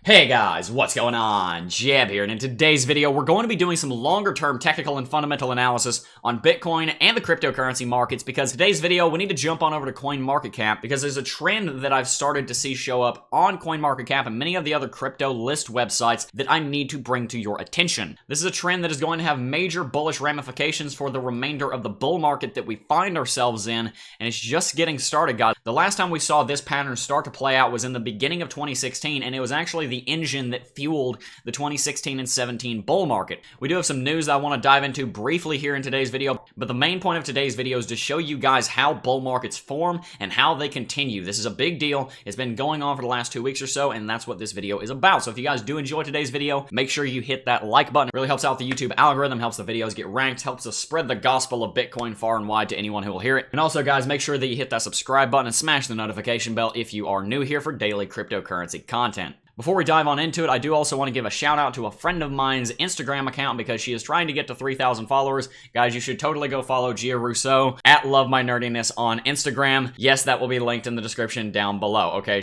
Hey guys, what's going on? Jeb here, and in today's video, we're going to be doing some longer-term technical and fundamental analysis on Bitcoin and the cryptocurrency markets, because today's video, we need to jump on over to CoinMarketCap, because there's a trend that I've started to see show up on CoinMarketCap and many of the other crypto list websites that I need to bring to your attention. This is a trend that is going to have major bullish ramifications for the remainder of the bull market that we find ourselves in, and it's just getting started, guys. The last time we saw this pattern start to play out was in the beginning of 2016, and it was actually the engine that fueled the 2016 and 17 bull market. We do have some news that I want to dive into briefly here in today's video, but the main point of today's video is to show you guys how bull markets form and how they continue. This is a big deal. It's been going on for the last 2 weeks or so, and that's what this video is about. So if you guys do enjoy today's video, make sure you hit that like button. It really helps out the YouTube algorithm, helps the videos get ranked, helps us spread the gospel of Bitcoin far and wide to anyone who will hear it. And also, guys, make sure that you hit that subscribe button and smash the notification bell if you are new here for daily cryptocurrency content. Before we dive on into it, I do also want to give a shout out to a friend of mine's Instagram account because she is trying to get to 3,000 followers. Guys, you should totally go follow Gia Rousseau at LoveMyNerdiness on Instagram. Yes, that will be linked in the description down below. Okay,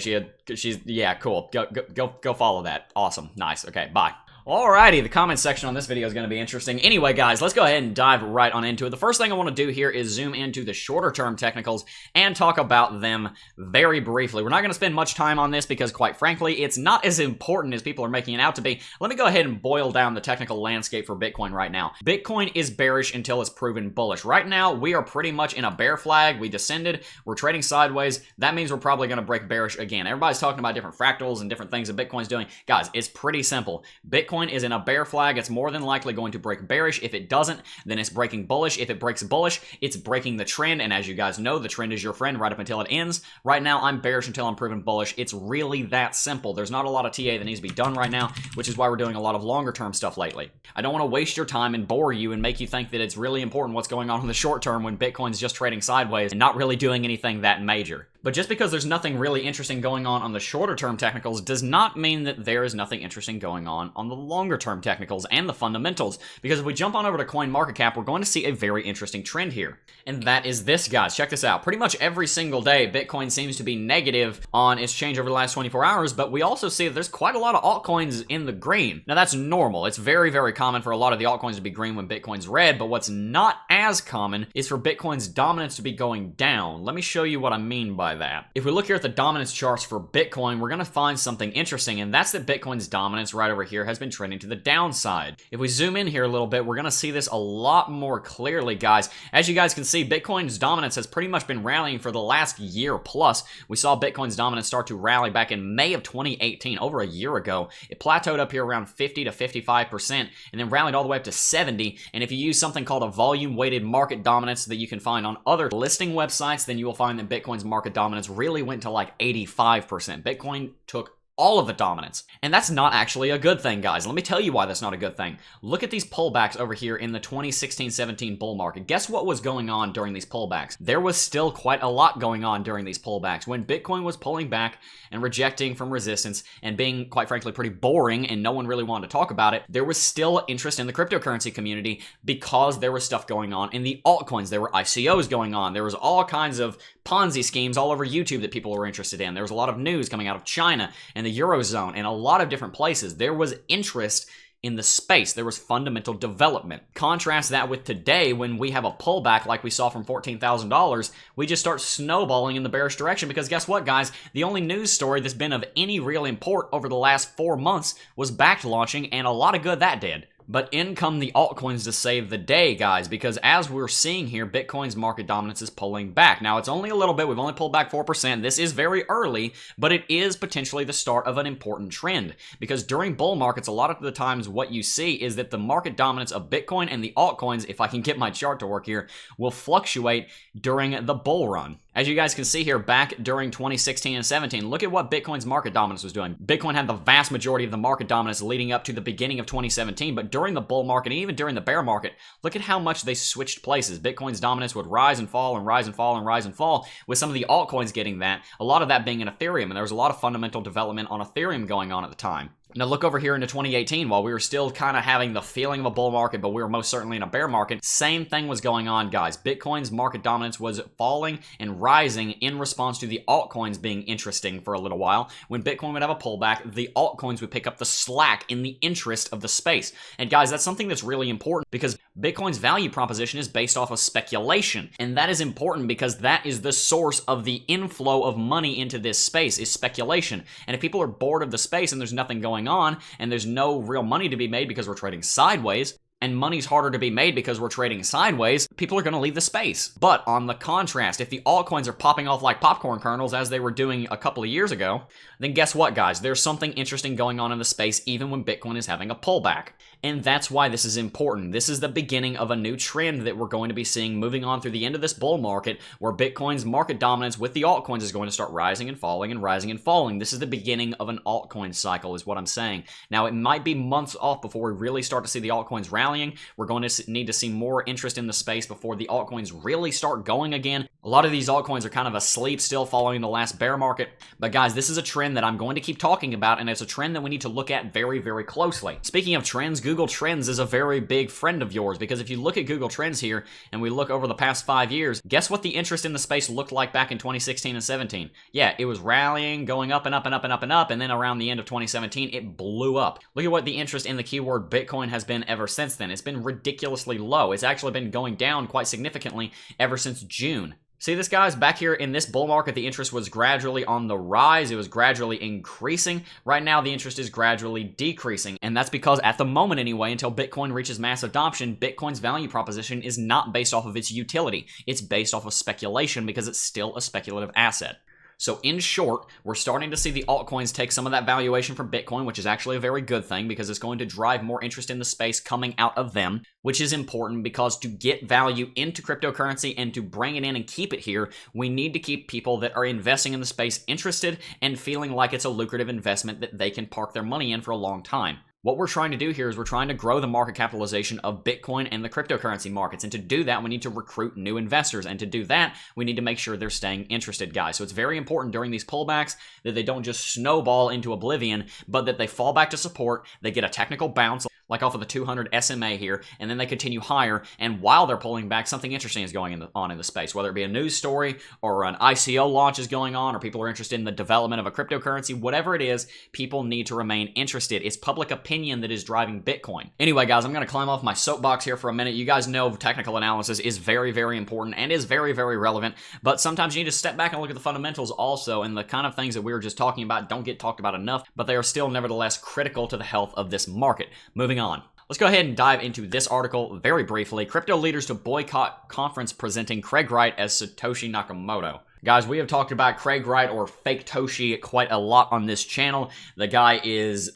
yeah, cool. Go follow that. Awesome. Nice. Okay, bye. Alrighty, the comment section on this video is going to be interesting. Anyway, guys, let's go ahead and dive right on into it. The first thing I want to do here is zoom into the shorter term technicals and talk about them very briefly. We're not going to spend much time on this because, quite frankly, it's not as important as people are making it out to be. Let me go ahead and boil down the technical landscape for Bitcoin right now. Bitcoin is bearish until it's proven bullish. Right now, we are pretty much in a bear flag. We descended. We're trading sideways. That means we're probably going to break bearish again. Everybody's talking about different fractals and different things that Bitcoin's doing. Guys, it's pretty simple. Bitcoin is in a bear flag. It's more than likely going to break bearish. If it doesn't, then it's breaking bullish. If it breaks bullish, it's breaking the trend. And as you guys know, the trend is your friend right up until it ends. Right now, I'm bearish until I'm proven bullish. It's really that simple. There's not a lot of TA that needs to be done right now, which is why we're doing a lot of longer term stuff lately. I don't want to waste your time and bore you and make you think that it's really important what's going on in the short term when Bitcoin's just trading sideways and not really doing anything that major. But just because there's nothing really interesting going on the shorter term technicals does not mean that there is nothing interesting going on the longer term technicals and the fundamentals. Because if we jump on over to CoinMarketCap, we're going to see a very interesting trend here. And that is this, guys. Check this out. Pretty much every single day, Bitcoin seems to be negative on its change over the last 24 hours, but we also see that there's quite a lot of altcoins in the green. Now, that's normal. It's very, very common for a lot of the altcoins to be green when Bitcoin's red, but what's not as common is for Bitcoin's dominance to be going down. Let me show you what I mean by that. If we look here at the dominance charts for Bitcoin, we're going to find something interesting, and that's that Bitcoin's dominance right over here has been trending to the downside. If we zoom in here a little bit, we're going to see this a lot more clearly, guys. As you guys can see, Bitcoin's dominance has pretty much been rallying for the last year plus. We saw Bitcoin's dominance start to rally back in May of 2018, over a year ago. It plateaued up here around 50 to 55% and then rallied all the way up to 70. And if you use something called a volume-weighted market dominance that you can find on other listing websites, then you will find that Bitcoin's market dominance really went to like 85%. Bitcoin took all of the dominance. And that's not actually a good thing, guys. Let me tell you why that's not a good thing. Look at these pullbacks over here in the 2016-17 bull market. Guess what was going on during these pullbacks? There was still quite a lot going on during these pullbacks. When Bitcoin was pulling back and rejecting from resistance and being, quite frankly, pretty boring and no one really wanted to talk about it, there was still interest in the cryptocurrency community because there was stuff going on in the altcoins. There were ICOs going on. There was all kinds of Ponzi schemes all over YouTube that people were interested in. There was a lot of news coming out of China and the Eurozone and a lot of different places. There was interest in the space. There was fundamental development. Contrast that with today when we have a pullback like we saw from $14,000, we just start snowballing in the bearish direction because guess what, guys? The only news story that's been of any real import over the last 4 months was back launching, and a lot of good that did. But in come the altcoins to save the day, guys, because as we're seeing here, Bitcoin's market dominance is pulling back. Now, it's only a little bit. We've only pulled back 4%. This is very early, but it is potentially the start of an important trend. Because during bull markets, a lot of the times what you see is that the market dominance of Bitcoin and the altcoins, if I can get my chart to work here, will fluctuate during the bull run. As you guys can see here, back during 2016 and 17, look at what Bitcoin's market dominance was doing. Bitcoin had the vast majority of the market dominance leading up to the beginning of 2017, but during the bull market, and even during the bear market, look at how much they switched places. Bitcoin's dominance would rise and fall and rise and fall and rise and fall, with some of the altcoins getting that, a lot of that being in Ethereum, and there was a lot of fundamental development on Ethereum going on at the time. Now look over here into 2018, while we were still kind of having the feeling of a bull market, but we were most certainly in a bear market, same thing was going on, guys. Bitcoin's market dominance was falling and rising in response to the altcoins being interesting for a little while. When Bitcoin would have a pullback, the altcoins would pick up the slack in the interest of the space. And guys, that's something that's really important because Bitcoin's value proposition is based off of speculation. And that is important because that is the source of the inflow of money into this space, is speculation. And if people are bored of the space and there's nothing going on and there's no real money to be made because we're trading sideways, and money's harder to be made because we're trading sideways, people are going to leave the space. But on the contrast, if the altcoins are popping off like popcorn kernels as they were doing a couple of years ago, then guess what, guys? There's something interesting going on in the space even when Bitcoin is having a pullback. And that's why this is important. This is the beginning of a new trend that we're going to be seeing moving on through the end of this bull market, where Bitcoin's market dominance with the altcoins is going to start rising and falling and rising and falling. This is the beginning of an altcoin cycle, is what I'm saying. Now, it might be months off before we really start to see the altcoins rallying. We're going to need to see more interest in the space before the altcoins really start going again. A lot of these altcoins are kind of asleep still following the last bear market. But guys, this is a trend that I'm going to keep talking about, and it's a trend that we need to look at very, very closely. Speaking of trends, Google Trends is a very big friend of yours, because if you look at Google Trends here and we look over the past 5 years, guess what the interest in the space looked like back in 2016 and 17? Yeah, it was rallying, going up and up and up and up and up, and then around the end of 2017, it blew up. Look at what the interest in the keyword Bitcoin has been ever since then. It's been ridiculously low. It's actually been going down quite significantly ever since June. See this, guys? Back here in this bull market, the interest was gradually on the rise. It was gradually increasing. Right now, the interest is gradually decreasing. And that's because at the moment anyway, until Bitcoin reaches mass adoption, Bitcoin's value proposition is not based off of its utility. It's based off of speculation because it's still a speculative asset. So in short, we're starting to see the altcoins take some of that valuation from Bitcoin, which is actually a very good thing because it's going to drive more interest in the space coming out of them, which is important because to get value into cryptocurrency and to bring it in and keep it here, we need to keep people that are investing in the space interested and feeling like it's a lucrative investment that they can park their money in for a long time. What we're trying to do here is we're trying to grow the market capitalization of Bitcoin and the cryptocurrency markets. And to do that, we need to recruit new investors. And to do that, we need to make sure they're staying interested, guys. So it's very important during these pullbacks that they don't just snowball into oblivion, but that they fall back to support, they get a technical bounce, like off of the 200 SMA here, and then they continue higher, and while they're pulling back, something interesting is going on in the space, whether it be a news story, or an ICO launch is going on, or people are interested in the development of a cryptocurrency, whatever it is, people need to remain interested. It's public opinion that is driving Bitcoin. Anyway, guys, I'm going to climb off my soapbox here for a minute. You guys know technical analysis is very, very important, and is very, very relevant, but sometimes you need to step back and look at the fundamentals also, and the kind of things that we were just talking about don't get talked about enough, but they are still nevertheless critical to the health of this market. Moving on. Let's go ahead and dive into this article very briefly. Crypto leaders to boycott conference presenting Craig Wright as Satoshi Nakamoto. Guys, we have talked about Craig Wright, or Fake Toshi, quite a lot on this channel. The guy is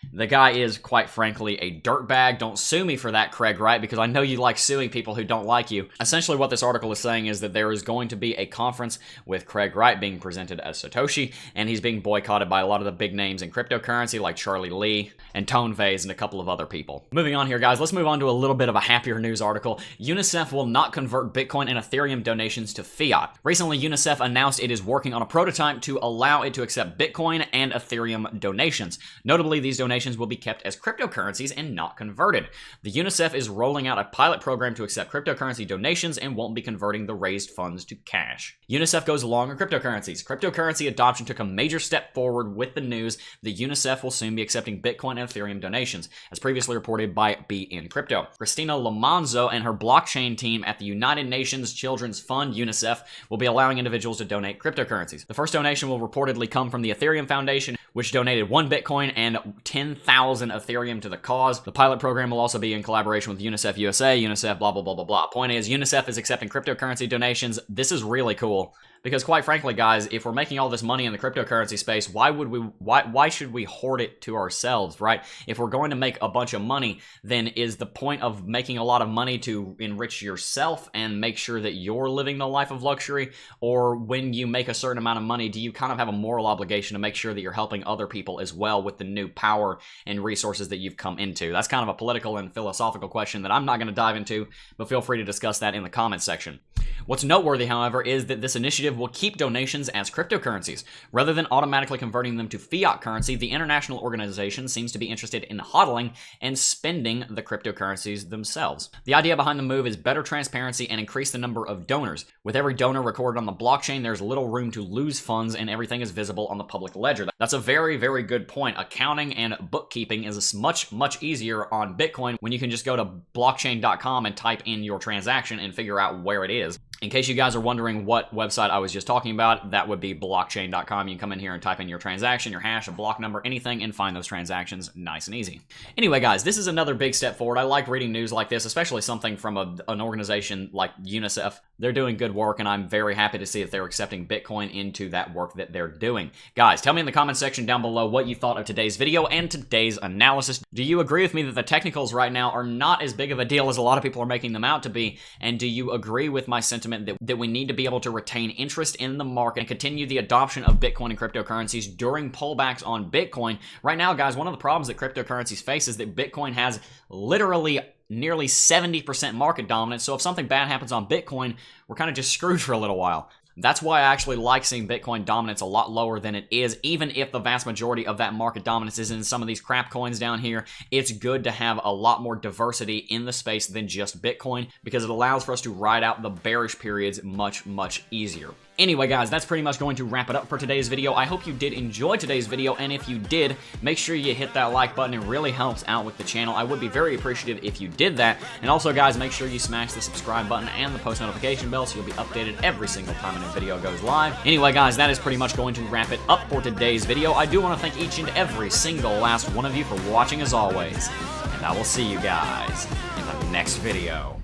quite frankly a dirtbag. Don't sue me for that, Craig Wright, because I know you like suing people who don't like you. Essentially, what this article is saying is that there is going to be a conference with Craig Wright being presented as Satoshi, and he's being boycotted by a lot of the big names in cryptocurrency like Charlie Lee and Tone Vase and a couple of other people. Moving on here, guys, let's move on to a little bit of a happier news article. UNICEF will not convert Bitcoin and Ethereum donations to fiat. Recently, UNICEF announced it is working on a prototype to allow it to accept Bitcoin and Ethereum donations. Notably, these donations will be kept as cryptocurrencies and not converted. The UNICEF is rolling out a pilot program to accept cryptocurrency donations and won't be converting the raised funds to cash. UNICEF goes long on cryptocurrencies. Cryptocurrency adoption took a major step forward with the news that UNICEF will soon be accepting Bitcoin and Ethereum donations, as previously reported by Be In Crypto. Christina Lamanzo and her blockchain team at the United Nations Children's Fund, UNICEF, will be allowing individuals to donate cryptocurrencies. The first donation will reportedly come from the Ethereum Foundation, which donated 1 Bitcoin and 10,000 Ethereum to the cause. The pilot program will also be in collaboration with UNICEF USA, UNICEF blah, blah, blah, blah, blah. Point is, UNICEF is accepting cryptocurrency donations. This is really cool. Because quite frankly, guys, if we're making all this money in the cryptocurrency space, why should we hoard it to ourselves, right? If we're going to make a bunch of money, then is the point of making a lot of money to enrich yourself and make sure that you're living the life of luxury? Or when you make a certain amount of money, do you kind of have a moral obligation to make sure that you're helping other people as well with the new power and resources that you've come into? That's kind of a political and philosophical question that I'm not going to dive into, but feel free to discuss that in the comments section. What's noteworthy, however, is that this initiative will keep donations as cryptocurrencies. Rather than automatically converting them to fiat currency, the international organization seems to be interested in hodling and spending the cryptocurrencies themselves. The idea behind the move is better transparency and increase the number of donors. With every donor recorded on the blockchain, there's little room to lose funds and everything is visible on the public ledger. That's a very, very good point. Accounting and bookkeeping is much, much easier on Bitcoin when you can just go to blockchain.com and type in your transaction and figure out where it is. In case you guys are wondering what website I was just talking about, that would be blockchain.com. You can come in here and type in your transaction, your hash, a block number, anything, and find those transactions nice and easy. Anyway, guys, this is another big step forward. I like reading news like this, especially something from an organization like UNICEF. They're doing good work, and I'm very happy to see that they're accepting Bitcoin into that work that they're doing. Guys, tell me in the comment section down below what you thought of today's video and today's analysis. Do you agree with me that the technicals right now are not as big of a deal as a lot of people are making them out to be? And do you agree with my sentiment that we need to be able to retain interest in the market and continue the adoption of Bitcoin and cryptocurrencies during pullbacks on Bitcoin? Right now, guys, one of the problems that cryptocurrencies face is that Bitcoin has literally nearly 70% market dominance, so if something bad happens on Bitcoin, we're kind of just screwed for a little while. That's why I actually like seeing Bitcoin dominance a lot lower than it is, even if the vast majority of that market dominance is in some of these crap coins down here. It's good to have a lot more diversity in the space than just Bitcoin, because it allows for us to ride out the bearish periods much, much easier. Anyway, guys, that's pretty much going to wrap it up for today's video. I hope you did enjoy today's video, and if you did, make sure you hit that like button. It really helps out with the channel. I would be very appreciative if you did that. And also, guys, make sure you smash the subscribe button and the post notification bell so you'll be updated every single time a new video goes live. Anyway, guys, that is pretty much going to wrap it up for today's video. I do want to thank each and every single last one of you for watching as always, and I will see you guys in the next video.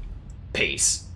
Peace.